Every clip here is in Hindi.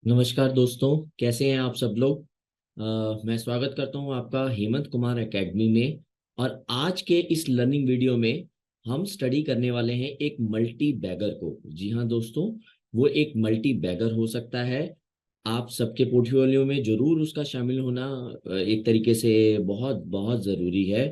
नमस्कार दोस्तों, कैसे हैं आप सब लोग। मैं स्वागत करता हूं आपका हेमंत कुमार एकेडमी में। और आज के इस लर्निंग वीडियो में हम स्टडी करने वाले हैं एक मल्टी बैगर को। जी हाँ दोस्तों, वो एक मल्टी बैगर हो सकता है। आप सबके पोर्टफोलियो में जरूर उसका शामिल होना एक तरीके से बहुत बहुत ज़रूरी है।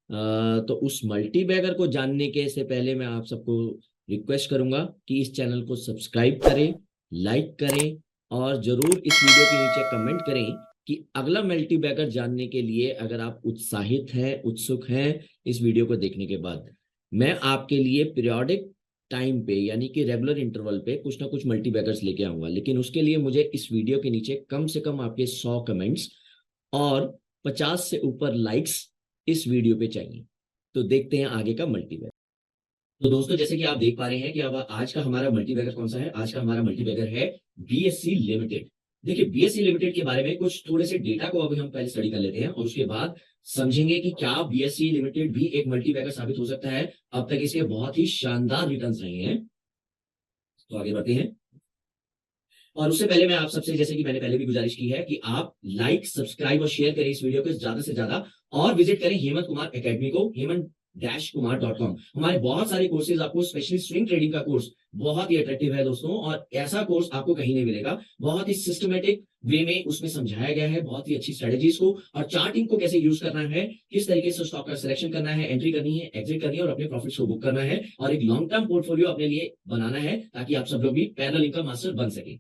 तो उस मल्टी बैगर को जानने के से पहले मैं आप सबको रिक्वेस्ट करूंगा कि इस चैनल को सब्सक्राइब करें, लाइक करें और जरूर इस वीडियो के नीचे कमेंट करें कि अगला मल्टी बैगर जानने के लिए अगर आप उत्साहित हैं, उत्सुक हैं इस वीडियो को देखने के बाद। मैं आपके लिए पीरियोडिक टाइम पे यानी कि रेगुलर इंटरवल पे कुछ ना कुछ मल्टी बैगर्स लेके आऊंगा, लेकिन उसके लिए मुझे इस वीडियो के नीचे कम से कम आपके 100 कमेंट्स और 50 से ऊपर लाइक्स इस वीडियो पे चाहिए। तो देखते हैं आगे का मल्टी बैगर। तो दोस्तों, जैसे कि आप देख पा रहे हैं कि अब आज का हमारा मल्टीबैगर कौन सा है। आज का हमारा मल्टीबैगर है बीएससी लिमिटेड। देखिए, बीएससी लिमिटेड के बारे में कुछ थोड़े से डेटा को अभी हम पहले स्टडी कर लेते हैं और उसके बाद समझेंगे कि क्या बीएससी लिमिटेड भी एक मल्टीबैगर साबित हो सकता है। अब तक इसके बहुत ही शानदार रिटर्न्स रहे हैं। तो आगे बढ़ते हैं। और उससे पहले मैं आप सबसे, जैसे कि मैंने पहले भी गुजारिश की है, कि आप लाइक, सब्सक्राइब और शेयर करें इस वीडियो को ज्यादा से ज्यादा। और विजिट करें हेमंत कुमार एकेडमी को, हेमंत-कुमार.com। हमारे बहुत सारे कोर्सेज आपको, स्पेशली स्विंग ट्रेडिंग का कोर्स बहुत ही अट्रैक्टिव है दोस्तों, और ऐसा कोर्स आपको कहीं नहीं मिलेगा। बहुत ही सिस्टमेटिक वे में उसमें समझाया गया है, बहुत ही अच्छी स्ट्रेटेजीज को और चार्टिंग को कैसे यूज करना है, किस तरीके से स्टॉक का सिलेक्शन करना है, एंट्री करनी है, एग्जिट करनी है और अपने प्रॉफिट्स को बुक करना है और एक लॉन्ग टर्म पोर्टफोलियो अपने लिए बनाना है, ताकि आप सब लोग भी पैरेलल इनकम मास्टर बन सके।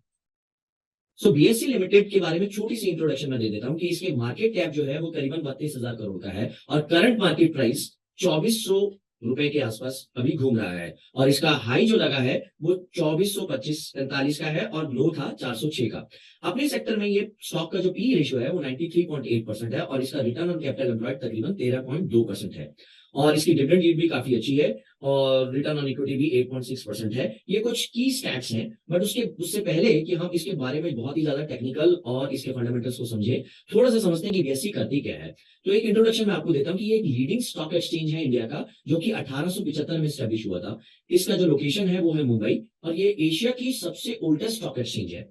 सो बीएससी लिमिटेड के बारे में छोटी सी इंट्रोडक्शन मैं दे देता हूं कि इसके मार्केट कैप जो है वो करीबन 32,000 करोड़ का है और करंट मार्केट प्राइस 2400 रुपए के आसपास अभी घूम रहा है। और इसका हाई जो लगा है वो 2425-45 का है और लो था 406 का। अपने सेक्टर में ये स्टॉक का जो पी रेशियो है वो 93.8% है और इसका रिटर्न ऑन कैपिटल एम्प्लॉयड तकरीबन 13.2% है। और इसकी डिविडेंड यील्ड भी काफी अच्छी है और रिटर्न ऑन इक्विटी भी 8.6% है। ये कुछ की स्टैट्स हैं, बट उससे पहले कि हम इसके बारे में बहुत ही ज्यादा टेक्निकल और इसके फंडामेंटल्स को समझे, थोड़ा सा समझते हैं कि बीएससी करती क्या है। तो एक इंट्रोडक्शन मैं आपको देता हूं कि ये एक लीडिंग स्टॉक एक्सचेंज है इंडिया का, जो कि 1875 में स्टैब्लिश हुआ था। इसका जो लोकेशन है वो है मुंबई और ये एशिया की सबसे ओल्डेस्ट स्टॉक एक्सचेंज है।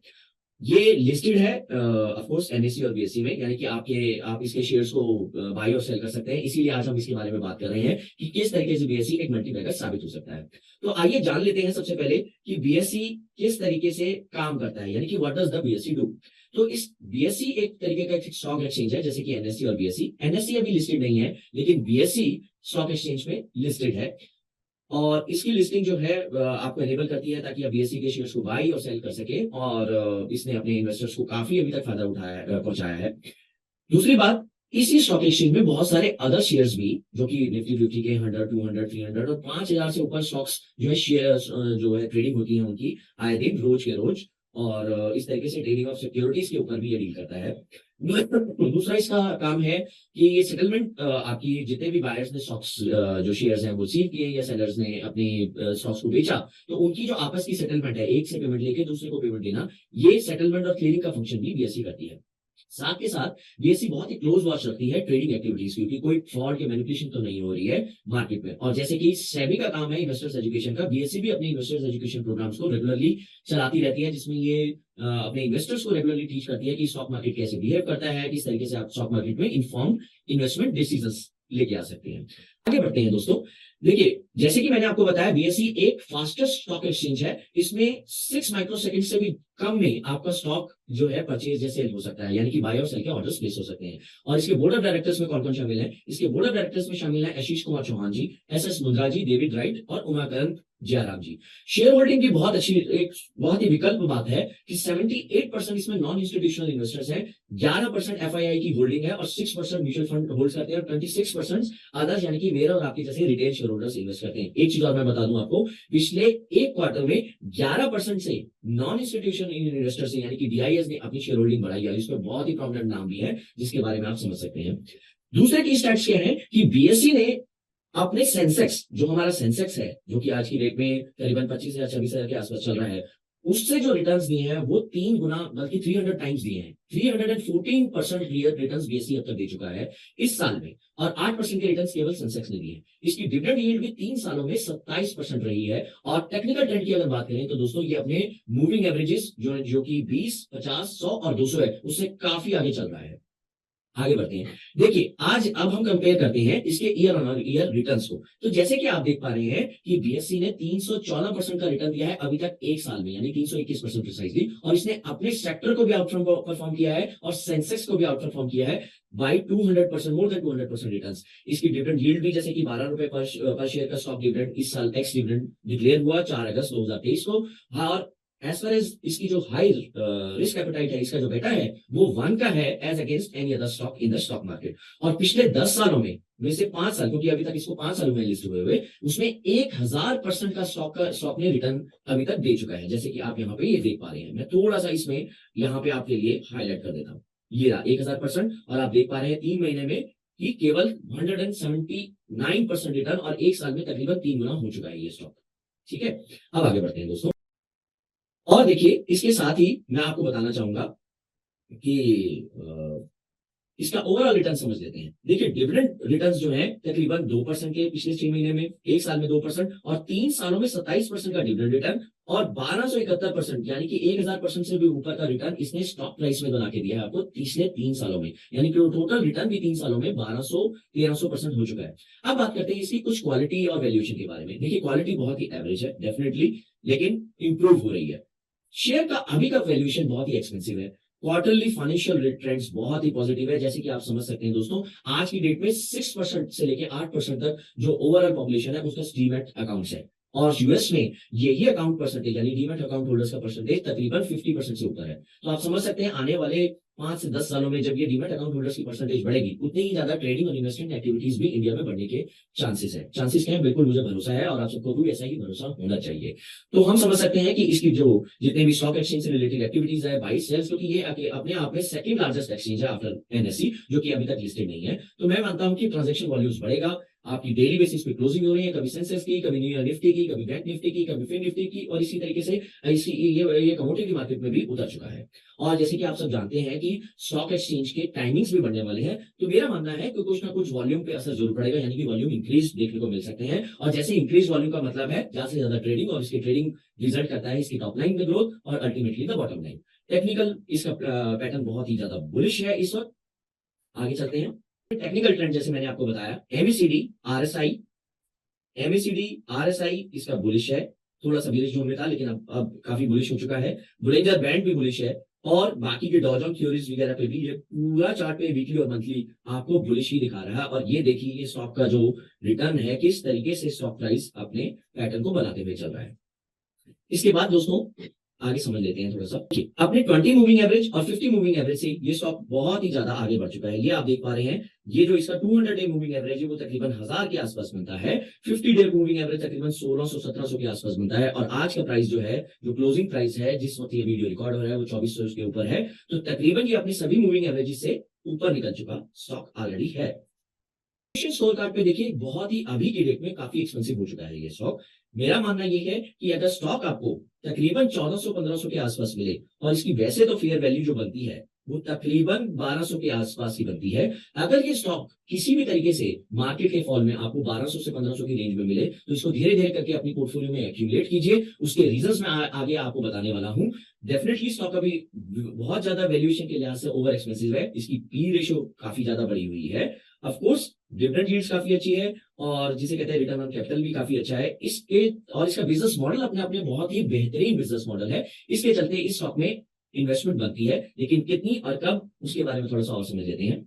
ये लिस्टेड है ऑफ कोर्स एनएससी और बीएससी में, यानी कि आप इसके शेयर्स को बाय और सेल कर सकते हैं। इसीलिए आज हम इसके बारे में बात कर रहे हैं कि किस तरीके से बीएससी एक मल्टीबैगर साबित हो सकता है। तो आइए जान लेते हैं सबसे पहले कि बीएससी किस तरीके से काम करता है, यानी कि what does the BSc do. तो इस बीएससी एक तरीके का एक स्टॉक एक्सचेंज है, जैसे कि एनएससी और बीएससी। एनएससी अभी लिस्टेड नहीं है, लेकिन बीएससी स्टॉक एक्सचेंज में लिस्टेड है और इसकी लिस्टिंग जो है आपको एनेबल करती है ताकि आप बीएससी के शेयर्स को बाई और सेल कर सके। और इसने अपने इन्वेस्टर्स को काफी अभी तक फायदा उठाया पहुंचाया है। दूसरी बात, इसी स्टॉक एक्सचेंज में बहुत सारे अदर शेयर्स भी, जो कि निफ्टी 50 के 100, 200, 300 और 5000 से ऊपर स्टॉक्स जो है, शेयर्स जो है ट्रेडिंग होती है उनकी आए दिन, रोज के रोज। और इस तरीके से ट्रेडिंग ऑफ सिक्योरिटीज के ऊपर भी ये डील करता है। दूसरा इसका काम है कि ये सेटलमेंट, आपकी जितने भी बायर्स ने स्टॉक्स जो शेयर्स हैं वो रिसीव किए या सेलर्स ने अपनी स्टॉक्स को बेचा, तो उनकी जो आपस की सेटलमेंट है, एक से पेमेंट लेके दूसरे को पेमेंट देना, ये सेटलमेंट और क्लियरिंग का फंक्शन भी बीएससी करती है। साथ के साथ बीएससी बहुत ही क्लोज वॉच रखती है ट्रेडिंग एक्टिविटीज की, क्योंकि कोई फ्रॉड या मैनिपुलेशन तो नहीं हो रही है मार्केट में। और जैसे कि सेबी का काम है इन्वेस्टर्स एजुकेशन का, बीएससी भी अपने इन्वेस्टर्स एजुकेशन प्रोग्राम्स को रेगुलरली चलाती रहती है, जिसमें ये अपने इन्वेस्टर्स को रेगुलरली टीच करती है कि स्टॉक मार्केट कैसे बिहेव करता है, किस तरीके से आप स्टॉक मार्केट में इन्फॉर्म इन्वेस्टमेंट डिसीजन लेके आ सकते हैं। आगे बढ़ते हैं दोस्तों। देखिए, जैसे कि मैंने आपको बताया, बीएससी एक फास्टेस्ट स्टॉक एक्सचेंज है। इसमें 6 माइक्रोसेकंड से भी कम में आपका स्टॉक जो है परचेज या सेल हो सकता है, यानी कि बाय और सेल के ऑर्डर्स प्लेस हो सकते हैं। और इसके बोर्ड ऑफ डायरेक्टर्स में कौन कौन शामिल है? इसके बोर्ड ऑफ डायरेक्टर्स में शामिल है आशीष कुमार चौहान जी, एस मुंद्रा जी, डेविड राइट और उमाकांत जयराम जी। शेयर होल्डिंग की बहुत अच्छी, एक बहुत ही विकल्प बात है कि 78% इसमें नॉन इंस्टीट्यूशनल इन्वेस्टर्स हैं, 11% एफआईआई की होल्डिंग है और 6% म्यूचुअल फंड होल्ड करते हैं और 26% अदर्स, यानी कि मेरा और आपके जैसे रिटेल शेयर होल्डर्स इन्वेस्ट करते हैं। एक चीज और मैं बता दूं आपको, पिछले एक क्वार्टर में 11% से नॉन इंस्टीट्यूशनल इन्वेस्टर्स, यानी कि डीआईएस ने अपनी शेयर होल्डिंग बढ़ाई है। इसमें बहुत ही प्रोमिनेंट नाम भी है जिसके बारे में आप समझ सकते हैं। दूसरे की स्टैट्स क्या है कि बीएससी ने अपने सेंसेक्स, जो हमारा सेंसेक्स है, जो कि आज की डेट में करीबन 25,000 26,000 के आसपास चल रहा है, उससे जो रिटर्न्स दिए हैं वो 3 गुना बल्कि 300 टाइम्स दिए हैं। 314% रिटर्न्स बीएसई अब तक दे चुका है इस साल में, और 8% के रिटर्न्स केवल सेंसेक्स ने दिए हैं। इसकी डिविडेंड यील्ड भी 3 सालों में 27% रही है। और टेक्निकल ट्रेंड की अगर बात करें तो दोस्तों ये अपने मूविंग एवरेजेस जो कि 20, 50, 100 और 200 है, उससे काफी आगे चल रहा है। आगे बढ़ते हैं। देखिए आज अब हम कंपेयर करते हैं इसके ईयर ऑन ईयर रिटर्न्स को। तो जैसे कि आप देख पा रहे हैं कि बीएसई ने 314% का रिटर्न दिया है अभी तक एक साल में, यानी 321% प्रिसाइजली, और इसने अपने सेक्टर को भी आउट परफॉर्म किया है और सेंसेक्स को भी आउट परफॉर्म किया है बाई 200%, मोर देन 200% रिटर्न्स। इसकी डिविडेंड यील्ड भी जैसे कि 12 रुपए पर शेयर का स्टॉक डिविडेंड इस साल एक्स डिविडेंड डिक्लेयर हुआ 4 अगस्त 2023 को। हाँ, और एज फार एज इसकी जो हाई रिस्क एपेटाइट है, इसका जो बेटा है वो 1 का है as against any other stock in the stock market. और पिछले 10 सालों में से 5 साल, क्योंकि अभी तक इसको 5 सालों में लिस्ट हुए उसमें 1000% का स्टॉक ने रिटर्न अभी तक दे चुका है, जैसे कि आप यहाँ पे ये देख पा रहे हैं। मैं थोड़ा सा इसमें यहाँ पे आपके लिए हाईलाइट कर देता हूँ। ये रहा 1000%, और आप देख पा रहे हैं 3 महीने में कि केवल 179% रिटर्न, और एक साल में तकरीबन 3 गुना हो चुका है ये स्टॉक। ठीक है, अब आगे बढ़ते हैं दोस्तों। और देखिए इसके साथ ही मैं आपको बताना चाहूंगा कि इसका ओवरऑल रिटर्न समझ लेते हैं। देखिए डिविडेंड रिटर्न्स जो है तकरीबन 2% के पिछले 6 महीने में, एक साल में 2%, और 3 सालों में 27% का डिविडेंड रिटर्न, और 1271% यानी कि 1000% से भी ऊपर का रिटर्न इसने स्टॉक प्राइस में बना के दिया है आपको पिछले 3 सालों में, यानी कि टोटल रिटर्न भी 3 सालों में 1200-1300% हो चुका है। अब बात करते हैं इसकी कुछ क्वालिटी और वैल्यूएशन के बारे में। देखिए क्वालिटी बहुत ही एवरेज है डेफिनेटली, लेकिन इंप्रूव हो रही है। शेयर का अभी का वैल्यूएशन बहुत ही एक्सपेंसिव है। क्वार्टरली फाइनेंशियल ट्रेंड्स बहुत ही पॉजिटिव है, जैसे कि आप समझ सकते हैं दोस्तों। आज की डेट में 6% से लेकर 8% तक जो ओवरऑल पॉपुलेशन है उसका डीमैट अकाउंट्स है, और यूएस में यही अकाउंट परसेंटेज यानी डीमैट अकाउंट होल्डर्स का परसेंटेज तकरीबन 50% से ऊपर है। तो आप समझ सकते हैं आने वाले 5 से 10 सालों में जब ये डीमैट अकाउंट होल्डर्स की परसेंटेज बढ़ेगी, उतनी ही ज्यादा ट्रेडिंग और इन्वेस्टमेंट एक्टिविटीज भी इंडिया में बढ़ने के चांसेस है। चांसेस क्या है, बिल्कुल मुझे भरोसा है, और आप सबको भी ऐसा ही भरोसा होना चाहिए। तो हम समझ सकते हैं कि इसकी जो जितने भी स्टॉक एक्सचेंज से रिलेटेड एक्टिविटीज है, बाई सेल्स, क्योंकि ये अपने आप में सेकंड लार्जेस्ट एक्सचेंज है आफ्टर एनएससी, जो कि अभी तक लिस्टेड नहीं है। तो मैं मानता हूं कि ट्रांजेक्शन वॉल्यूम्स बढ़ेगा, आपकी डेली बेसिस पे क्लोजिंग हो रही है, कभी सेंसेक्स की, कभी न्यू ईयर निफ्टी की, कभी बैंक निफ्टी की, कभी फिन निफ्टी की, और इसी तरीके से ये कमोडिटी मार्केट में भी उतर चुका है। और जैसे कि आप सब जानते हैं कि स्टॉक एक्सचेंज के टाइमिंग्स भी बढ़ने वाले हैं, तो मेरा मानना है कि कुछ ना कुछ वॉल्यूम पे असर जरूर पड़ेगा, यानी कि वॉल्यूम इंक्रीज देखने को मिल सकते हैं। और जैसे इंक्रीज वॉल्यूम का मतलब है ज्यादा से ज्यादा ट्रेडिंग, और इसकी ट्रेडिंग रिजल्ट करता है इसकी टॉप लाइन में ग्रोथ और ultimately the bottom line. Technical इसका पैटर्न बहुत ही ज्यादा बुलिश है इस वक्त। आगे चलते हैं। टेक्निकल ट्रेंड जैसे मैंने आपको बताया, एमएसीडी आरएसआई इसका बुलिश है, थोड़ा सा बुलिश जोन में था लेकिन अब काफी बुलिश हो चुका है। बुलिंजर बैंड भी बुलिश है, और बाकी के डॉ जोन्स थ्योरीज वगैरह पे भी ये पूरा चार्ट पे वीकली और मंथली आपको बुलिश ही दिखा रहा है। और ये देखिए ये स्टॉक का जो रिटर्न है, किस तरीके से स्टॉक प्राइस अपने पैटर्न को बनाते हुए चल रहा है। इसके बाद दोस्तों आगे समझ लेते हैं थोड़ा सा। अपने 20 मूविंग एवरेज और 50 मूविंग एवरेज से ये स्टॉक बहुत ही ज्यादा आगे बढ़ चुका है। ये आप देख पा रहे हैं, ये जो इसका 200 डे मूविंग एवरेज है वो तकरीबन 1000 के आसपास बनता है। 50 डे मूविंग एवरेज तकरीबन 1600-1700 के आसपास बनता है। और आज का प्राइस जो है, जो क्लोजिंग प्राइस है जिस वक्त ये वीडियो रिकॉर्ड हो रहा है, वो 2400 के ऊपर है। तो तकरीबन ये अपने सभी मूविंग एवरेज से ऊपर निकल चुका स्टॉक ऑलरेडी है। स्कोर कार्ड पे देखिए बहुत ही अभी की डेट में काफी एक्सपेंसिव हो चुका है ये स्टॉक। मेरा मानना ये है कि अगर स्टॉक आपको तकरीबन 1400-1500 के आसपास मिले, और इसकी वैसे तो फेयर वैल्यू जो बनती है वो तकरीबन 1200 के आसपास ही बनती है, अगर ये स्टॉक किसी भी तरीके से मार्केट के फॉल में आपको 1200 से 1500 की रेंज में मिले, तो इसको धीरे धीरे करके अपनी पोर्टफोलियो में एक्यूमुलेट कीजिए। उसके रीजंस मैं आगे आपको बताने वाला हूं। डेफिनेटली स्टॉक अभी बहुत ज्यादा वैल्यूएशन के लिहाज से ओवर एक्सपेंसिव है, इसकी पी रेशियो काफी ज्यादा बढ़ी हुई है। ऑफ कोर्स डिविडेंड यील्ड्स काफी अच्छी है, और जिसे कहते हैं रिटर्न ऑन कैपिटल भी काफी अच्छा है इसके, और इसका बिजनेस मॉडल अपने आप में बहुत ही बेहतरीन बिजनेस मॉडल है। इसके चलते इस स्टॉक में इन्वेस्टमेंट बनती है, लेकिन कितनी और कब उसके बारे में थोड़ा सा और समझ लेते हैं।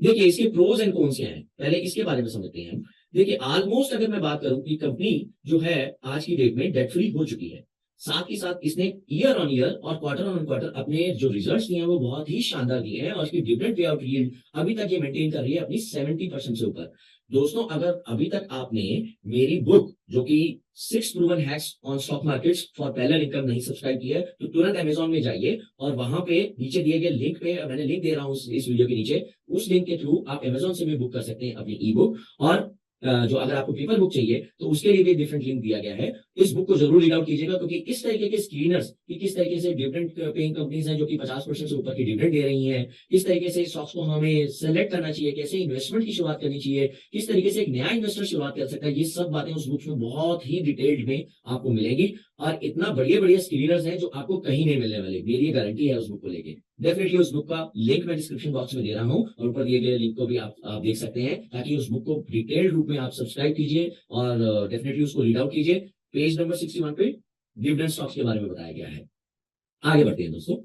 देखिए इसके प्रोज एंड कॉन्स क्या हैं, पहले इसके बारे में समझते हैं। देखिए ऑलमोस्ट अगर मैं बात करूं कि कंपनी जो है आज की डेट में डेट फ्री हो चुकी है, साथ ही साथ इसने ईयर ऑन ईयर और क्वार्टर ऑन क्वार्टर अपने जो रिजल्ट्स दिए हैं वो बहुत ही शानदार दिए हैं, और इसकी डिविडेंड पे आउट यील्ड अभी तक ये मेंटेन कर रही है अपनी 70% से ऊपर। दोस्तों अगर अभी तक आपने मेरी बुक जो कि 6 proven hacks on stock markets for parallel income नहीं सब्सक्राइब की है, तो तुरंत अमेजॉन में जाइए, और वहां पे नीचे दिए गए लिंक पे, मैंने लिंक दे रहा हूं इस वीडियो के नीचे, उस लिंक के थ्रू आप अमेजॉन से भी बुक कर सकते हैं अपनी ई बुक। और जो अगर आपको पेपर बुक चाहिए तो उसके लिए भी डिफरेंट लिंक दिया गया है। इस बुक को जरूर रीड आउट कीजिएगा, क्योंकि इस तरीके के स्क्रीनर्स कि किस तरीके से डिविडेंड पेइंग कंपनीज हैं जो कि 50% से ऊपर की डिविडेंड दे रही हैं, किस तरीके से स्टॉक्स को हमें सेलेक्ट करना चाहिए, कैसे इन्वेस्टमेंट की शुरुआत करनी चाहिए, किस तरीके से एक नया इन्वेस्टर शुरुआत कर सकता है, ये सब बातें उस बुक में बहुत ही डिटेल्ड में आपको मिलेगी। और इतना बढ़िया बढ़िया स्क्रीनर्स हैं जो आपको कहीं नहीं मिलने वाले, मेरी गारंटी है उस बुक को लेके। डेफिनेटली उस बुक का लिंक मैं डिस्क्रिप्शन बॉक्स में दे रहा हूँ, और ऊपर दिए गए लिंक को भी आप देख सकते हैं, ताकि उस बुक को डिटेल्ड रूप में आप सब्सक्राइब कीजिए और डेफिनेटली उसको रीड आउट कीजिए। पेज नंबर 61 पे डिविडेंड स्टॉक्स के बारे में बताया गया है। आगे बढ़ते हैं दोस्तों।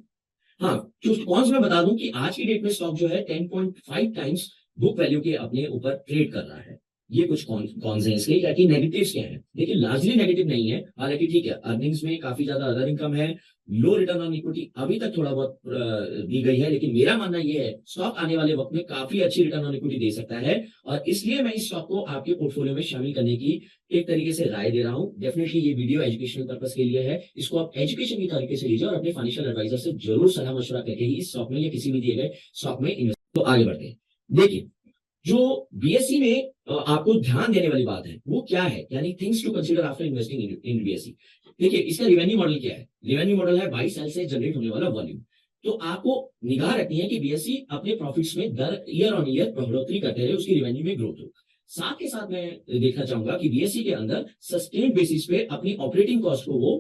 हाँ, कौन सा मैं बता दूं कि आज की डेट में स्टॉक जो है 10.5 टाइम्स बुक वैल्यू के अपने ऊपर ट्रेड कर रहा है। ये कुछ कौन से इसके क्या कि नेगेटिव्स क्या है, देखिए लार्जली नेगेटिव नहीं है, हालांकि ठीक है अर्निंग्स में काफी ज्यादा अदर इनकम है, लो रिटर्न ऑन इक्विटी अभी तक थोड़ा बहुत दी गई है, लेकिन मेरा मानना यह है स्टॉक आने वाले वक्त में काफी अच्छी रिटर्न ऑन इक्विटी दे सकता है, और इसलिए मैं इस स्टॉक को आपके पोर्टफोलियो में शामिल करने की एक तरीके से राय दे रहा हूं। डेफिनेटली ये वीडियो एजुकेशनल पर्पस के लिए है, इसको आप एजुकेशन की तरीके से लीजिए और अपने फाइनेंशियल एडवाइजर से जरूर सलाह मशवरा करके ही इस स्टॉक में या किसी भी दिए गए स्टॉक में इन्वेस्ट। तो आगे बढ़ते हैं। देखिए जो बीएससी में आपको ध्यान देने वाली बात है वो क्या है, यानी things to consider after investing in BSC. देखिए इसका रिवेन्यू मॉडल क्या है, रिवेन्यू मॉडल है बाई सेल से जनरेट होने वाला वॉल्यूम। तो आपको निगाह रखनी है कि बीएससी अपने प्रॉफिट्स में दर ईयर ऑन ईयर बढ़ोतरी करते रहे, उसकी रिवेन्यू में ग्रोथ हो। साथ के साथ मैं देखना चाहूंगा कि बीएससी के अंदर सस्टेन बेसिस पे अपनी ऑपरेटिंग कॉस्ट को वो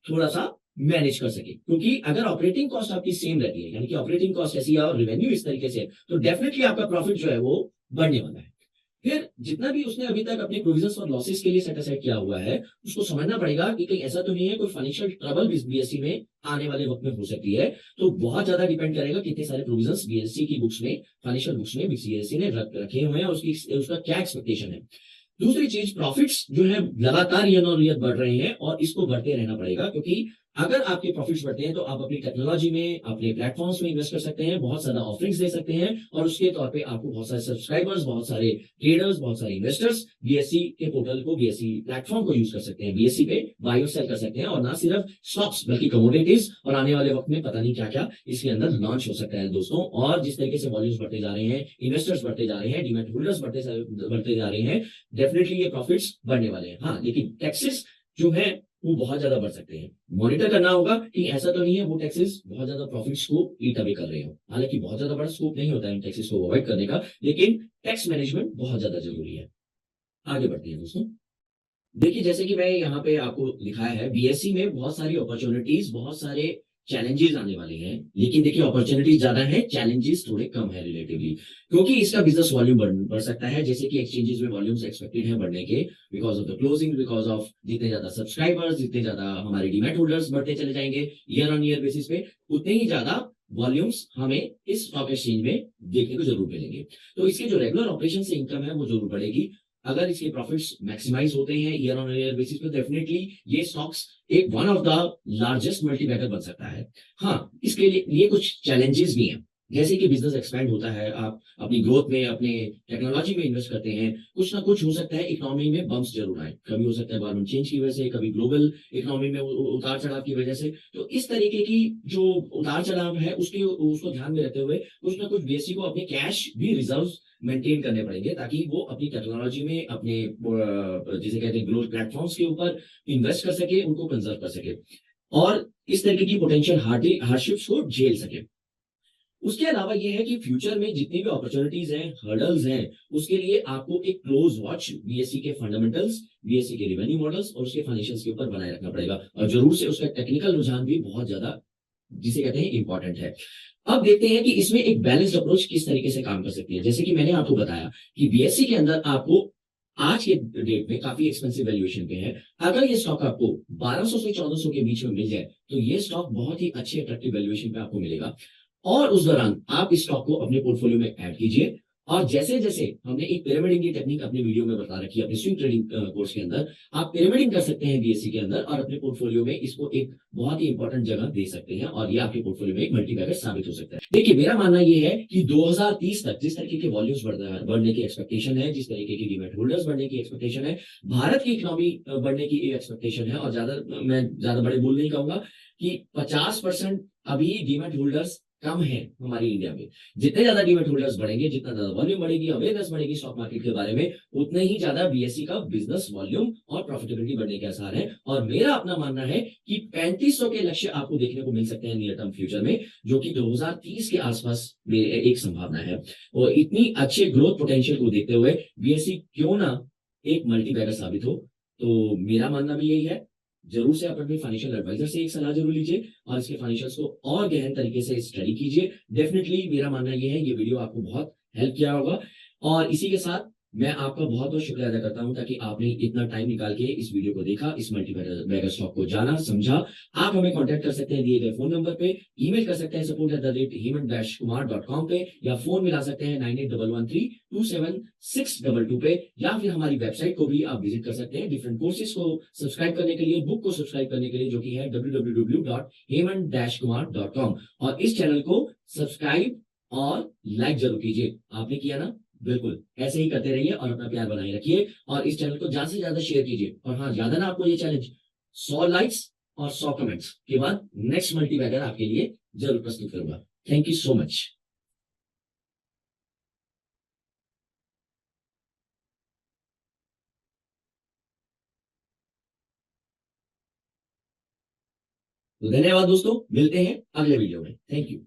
थोड़ा सा मैनेज कर सके, क्योंकि अगर ऑपरेटिंग कॉस्ट आपकी सेम रहती है, यानी कि ऑपरेटिंग कॉस्ट ऐसी है और रेवेन्यू इस तरीके से, तो डेफिनेटली आपका प्रॉफिट जो है वो बढ़ने वाला है। फिर जितना भी उसने अभी तक अपने प्रोविजंस और लॉसेस के लिए सेट असाइड किया हुआ है, उसको समझना पड़ेगा कि कहीं ऐसा तो नहीं है कोई फाइनेंशियल ट्रबल बीएससी में आने वाले वक्त में हो सकती है। तो बहुत ज्यादा डिपेंड करेगा कितने सारे प्रोविजंस बीएससी की बुक्स में, फाइनेंशियल बुक्स में बीएससी ने रखे हुए हैं और उसका क्या एक्सपेक्टेशन है। दूसरी चीज, प्रॉफिट्स जो है लगातार ईयर ऑन ईयर बढ़ रहे हैं और इसको बढ़ते रहना पड़ेगा, क्योंकि अगर आपके प्रॉफिट्स बढ़ते हैं तो आप अपनी टेक्नोलॉजी में, अपने प्लेटफॉर्म्स में इन्वेस्ट कर सकते हैं, बहुत ज्यादा ऑफरिंग्स दे सकते हैं, और उसके तौर पे आपको बहुत सारे सब्सक्राइबर्स, बहुत सारे ट्रेडर्स, बहुत सारे इन्वेस्टर्स बीएससी के पोर्टल को, बीएससी प्लेटफॉर्म को यूज कर सकते हैं, बीएससी पे बाय और सेल कर सकते हैं, और ना सिर्फ स्टॉक्स बल्कि कमोडिटीज, और आने वाले वक्त में पता नहीं क्या क्या इसके अंदर लॉन्च हो सकता है दोस्तों। और जिस तरीके से वॉल्यूम्स बढ़ते जा रहे हैं, इन्वेस्टर्स बढ़ते जा रहे हैं, डीमैट होल्डर्स बढ़ते जा रहे हैं, डेफिनेटली ये प्रॉफिट्स बढ़ने वाले हैं। हाँ, लेकिन टैक्सेस जो है वो बहुत ज्यादा बढ़ सकते हैं। मॉनिटर करना होगा कि ऐसा तो नहीं है वो टैक्सेस बहुत ज्यादा प्रॉफिट्स को ईट अवे कर रहे हो, हालांकि बहुत ज्यादा बड़ा स्कोप नहीं होता है इन टैक्सेस को अवॉइड करने का, लेकिन टैक्स मैनेजमेंट बहुत ज्यादा जरूरी है। आगे बढ़ते हैं दोस्तों। देखिए जैसे कि मैं यहाँ पे आपको दिखाया है, बीएससी में बहुत सारी अपॉर्चुनिटीज, बहुत सारे चैलेंजेस आने वाले हैं, लेकिन देखिए अपॉर्चुनिटीज ज्यादा है, चैलेंजेस थोड़े कम है रिलेटिवली, क्योंकि इसका बिजनेस वॉल्यूम बढ़ सकता है, जैसे कि एक्सचेंजेस में वॉल्यूम्स एक्सपेक्टेड है बढ़ने के, because of the closing, because of जितने ज्यादा सब्सक्राइबर्स, जितने ज्यादा हमारे डीमैट होल्डर्स बढ़ते चले जाएंगे ईयर ऑन ईयर बेसिस पे, उतने ही ज्यादा वॉल्यूम्स हमें इस स्टॉक एक्सचेंज में देखने को जरूर मिलेंगे। तो इसके जो रेगुलर ऑपरेशन से इनकम है वो जरूर बढ़ेगी। अगर इसके प्रॉफिट्स मैक्सिमाइज होते हैं ईयर ऑन ईयर बेसिस पे, डेफिनेटली ये स्टॉक्स एक one of the largest multibagger बन सकता है। हाँ, इसके लिए ये कुछ चैलेंजेस भी हैं, जैसे कि बिजनेस एक्सपैंड होता है, आप अपनी ग्रोथ में, अपने टेक्नोलॉजी में इन्वेस्ट करते हैं, कुछ ना कुछ हो सकता है इकोनॉमी में बम्स जरूर आए, कभी हो सकता है गवर्नमेंट चेंज की वजह से, कभी ग्लोबल इकोनॉमी में उतार चढ़ाव की वजह से। तो इस तरीके की जो उतार चढ़ाव है उसको ध्यान में रखते हुए कुछ ना कुछ बीएससी को अपने कैश भी रिजर्व मेंटेन करने पड़ेंगे, ताकि वो अपनी टेक्नोलॉजी में, अपने जिसे कहते हैं ग्रोथ प्लेटफॉर्म्स के ऊपर इन्वेस्ट कर सके, उनको कंजर्व कर सके, और इस तरीके की पोटेंशियल हार्डशिप्स को झेल सके। उसके अलावा ये है कि फ्यूचर में जितनी भी अपॉर्चुनिटीज हैं, हर्डल्स हैं, उसके लिए आपको एक क्लोज वॉच बीएससी के फंडामेंटल्स, बीएससी के रेवेन्यू मॉडल्स और उसके फाइनेंशियल्स के ऊपर बनाए रखना पड़ेगा, और जरूर से उसका टेक्निकल रुझान भी बहुत ज्यादा, जिसे कहते हैं, इंपॉर्टेंट है। अब देखते हैं कि इसमें एक बैलेंस्ड अप्रोच किस तरीके से काम कर सकती है। जैसे कि मैंने आपको बताया कि बीएससी के अंदर आपको आज के डेट में काफी एक्सपेंसिव वैल्यूएशन पे है, अगर ये स्टॉक आपको 1200 से 1400 के बीच में मिल जाए तो ये स्टॉक बहुत ही अच्छे अट्रैक्टिव वैल्यूएशन पे आपको मिलेगा, और उस दौरान आप इस स्टॉक को अपने पोर्टफोलियो में ऐड कीजिए। और जैसे जैसे हमने एक पिरामिडिंग की टेक्निक अपने वीडियो में बता रखी है अपने स्विंग ट्रेडिंग कोर्स के अंदर, आप पिरामिडिंग कर सकते हैं बीएससी के अंदर और अपने पोर्टफोलियो में इसको एक बहुत ही इंपॉर्टेंट जगह दे सकते हैं, और ये आपके पोर्टफोलियो में एक मल्टीबैगर साबित हो सकता है। देखिए मेरा मानना यह है कि 2030 तक जिस तरीके के वॉल्यूम्स बढ़ने की एक्सपेक्टेशन है, जिस तरीके की डीमैट होल्डर्स बढ़ने की एक्सपेक्टेशन है, भारत की इकोनॉमी बढ़ने की एक्सपेक्टेशन है, और मैं ज्यादा बड़े बोल नहीं कहूंगा कि 50% अभी डीमैट होल्डर्स कम है हमारी इंडिया में। जितने ज्यादा डीमेट होल्डर्स बढ़ेंगे, जितना ज्यादा वॉल्यूम बढ़ेगी, अवेयरनेस बढ़ेगी स्टॉक मार्केट के बारे में, उतने ही ज्यादा बीएसई का बिजनेस वॉल्यूम और प्रॉफिटेबिलिटी बढ़ने के आसार है। और मेरा अपना मानना है कि 3500 के लक्ष्य आपको देखने को मिल सकते हैं नियर टर्म फ्यूचर में, जो कि 2030 के आसपास में एक संभावना है। और इतनी अच्छे ग्रोथ पोटेंशियल को देखते हुए बीएसई क्यों ना एक मल्टीबैगर साबित हो। तो मेरा मानना भी यही है। जरूर से आप अपने फाइनेंशियल एडवाइजर से एक सलाह जरूर लीजिए और इसके फाइनेंशियल्स को और गहन तरीके से स्टडी कीजिए। डेफिनेटली मेरा मानना यह है ये वीडियो आपको बहुत हेल्प किया होगा। और इसी के साथ मैं आपका बहुत बहुत शुक्रिया अदा करता हूं ताकि आपने इतना टाइम निकाल के इस वीडियो को देखा, इस मल्टी बैगर स्टॉक को जाना समझा। आप हमें कांटेक्ट कर सकते हैं दिए गए फोन नंबर पे, ईमेल कर सकते हैं support@hemant-kumar.com पे, या फोन मिला सकते हैं 9811327622 पे, या फिर हमारी वेबसाइट को भी आप विजिट कर सकते हैं डिफरेंट कोर्सेज को सब्सक्राइब करने के लिए, बुक को सब्सक्राइब करने के लिए, जो कि है www.hemant-kumar.com। और इस चैनल को सब्सक्राइब और लाइक जरूर कीजिए। आपने किया ना? बिल्कुल ऐसे ही करते रहिए और अपना प्यार बनाए रखिए और इस चैनल को ज्यादा से ज्यादा शेयर कीजिए। और हाँ, ज्यादा ना आपको ये चैलेंज 100 लाइक्स और 100 कमेंट्स के बाद नेक्स्ट मल्टी बैगर आपके लिए जरूर प्रस्तुत करूंगा। Thank you so much. तो धन्यवाद दोस्तों, मिलते हैं अगले वीडियो में। Thank you.